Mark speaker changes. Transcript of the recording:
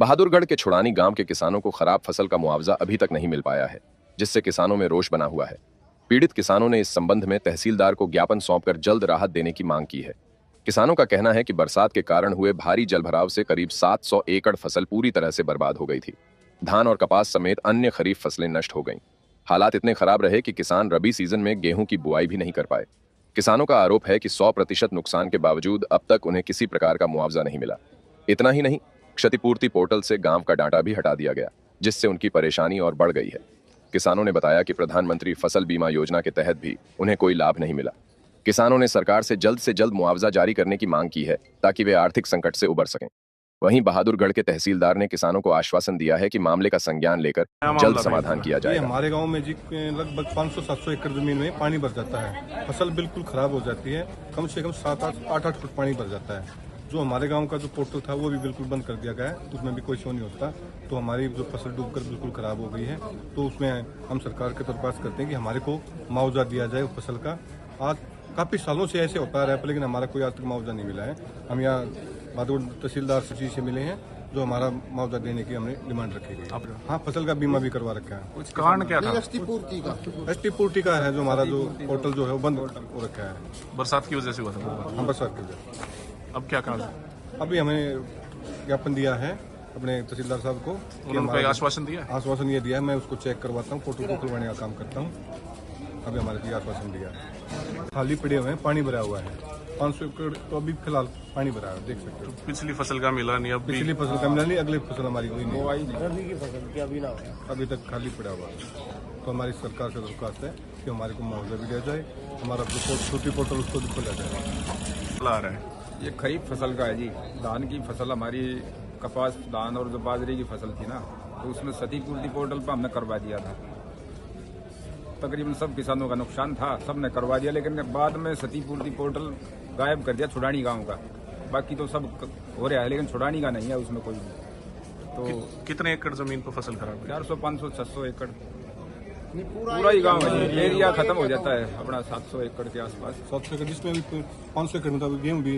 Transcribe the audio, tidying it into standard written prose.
Speaker 1: बहादुरगढ़ के छुड़ानी गांव के किसानों को खराब फसल का मुआवजा अभी तक नहीं मिल पाया है, जिससे किसानों में रोष बना हुआ है। पीड़ित किसानों ने इस संबंध में तहसीलदार को ज्ञापन सौंपकर जल्द राहत देने की मांग की है। किसानों का कहना है कि बरसात के कारण हुए भारी जलभराव से करीब 700 एकड़ फसल पूरी तरह से बर्बाद हो गई थी। धान और कपास समेत अन्य खरीफ फसलें नष्ट हो गईं। हालात इतने खराब रहे कि किसान रबी सीजन में गेहूं की बुआई भी नहीं कर पाए। किसानों का आरोप है कि 100% नुकसान के बावजूद अब तक उन्हें किसी प्रकार का मुआवजा नहीं मिला। इतना ही नहीं, क्षतिपूर्ति पोर्टल से गांव का डाटा भी हटा दिया गया, जिससे उनकी परेशानी और बढ़ गई है। किसानों ने बताया कि प्रधानमंत्री फसल बीमा योजना के तहत भी उन्हें कोई लाभ नहीं मिला। किसानों ने सरकार से जल्द मुआवजा जारी करने की मांग की है, ताकि वे आर्थिक संकट से उबर सकें। वहीं बहादुरगढ़ के तहसीलदार ने किसानों को आश्वासन दिया है कि मामले का संज्ञान लेकर जल्द समाधान किया जाएगा।
Speaker 2: हमारे गांव में जी लगभग 500-700 एकड़ जमीन में पानी भर जाता है, फसल बिल्कुल खराब हो जाती है। कम से कम 7-8 फुट पानी भर जाता है। जो हमारे गांव का जो पोर्टल था वो भी बिल्कुल बंद कर दिया गया है, उसमें भी कोई शो नहीं होता। तो हमारी जो फसल डूबकर बिल्कुल खराब हो गई है, तो उसमें हम सरकार के दरख्वास्त करते हैं कि हमारे को मुआवजा दिया जाए उस फसल का। आज काफी सालों से ऐसे होता रहा है, लेकिन हमारा कोई आज तक मुआवजा नहीं मिला है। हम यहाँ बहादुरगढ़ तहसीलदार सचिव से मिले हैं, जो हमारा मुआवजा देने की हमने डिमांड रखी गई। हाँ, फसल का बीमा भी करवा रखा है।
Speaker 3: कुछ कारण क्या था?
Speaker 2: एसटी पूर्ति का है, जो हमारा जो पोर्टल जो है वो बंद हो रखा है।
Speaker 3: बरसात की वजह से हुआ था।
Speaker 2: हाँ, बरसात की वजह।
Speaker 3: अब क्या कहा?
Speaker 2: अभी हमें ज्ञापन दिया है अपने तहसीलदार साहब को।
Speaker 3: उन्होंने आश्वासन दिया?
Speaker 2: आश्वासन ये दिया है, मैं उसको चेक करवाता हूँ, पोर्टल को खुलवाने का काम करता हूँ। अभी हमारे लिए आश्वासन दिया है। खाली पड़े हुए हैं, पानी भरा हुआ है। 500 एकड़ तो अभी फिलहाल पानी भरा है, देख सकते हो।
Speaker 3: तो पिछली फसल का मिला नहीं? अब
Speaker 2: पिछली फसल का मिला नहीं, अगली फसल हमारी हुई नहीं,
Speaker 4: रबी की फसल की अभी ना हो,
Speaker 2: अभी तक खाली पड़ा हुआ है। तो हमारी सरकार से दरख्वास्त है कि हमारे को मुआवजा भी दिया जाए, हमारा जो छोटी पोर्टल उसको भी खोला जाए।
Speaker 3: आ रहा है
Speaker 5: ये खरीफ फसल का है जी। धान की फसल हमारी कपास, धान और जो बाजरे की फसल थी ना, तो उसमें क्षतिपूर्ति पोर्टल पर हमने करवा दिया था। तकरीबन सब किसानों का नुकसान था, सब ने करवा दिया, लेकिन बाद में क्षतिपूर्ति पोर्टल गायब कर दिया छुड़ानी गांव का। बाकी तो सब हो रहा है, लेकिन छुड़ानी का नहीं है उसमें कोई। तो
Speaker 3: कितने एकड़ जमीन पर फसल खराब है?
Speaker 5: 400, 500, 600 एकड़ पूरा ही गांव है। एरिया खत्म हो जाता है अपना 700 एकड़ के आसपास।
Speaker 2: 700 एकड़, जिसमें अभी 500 एकड़ में गेहूँ भी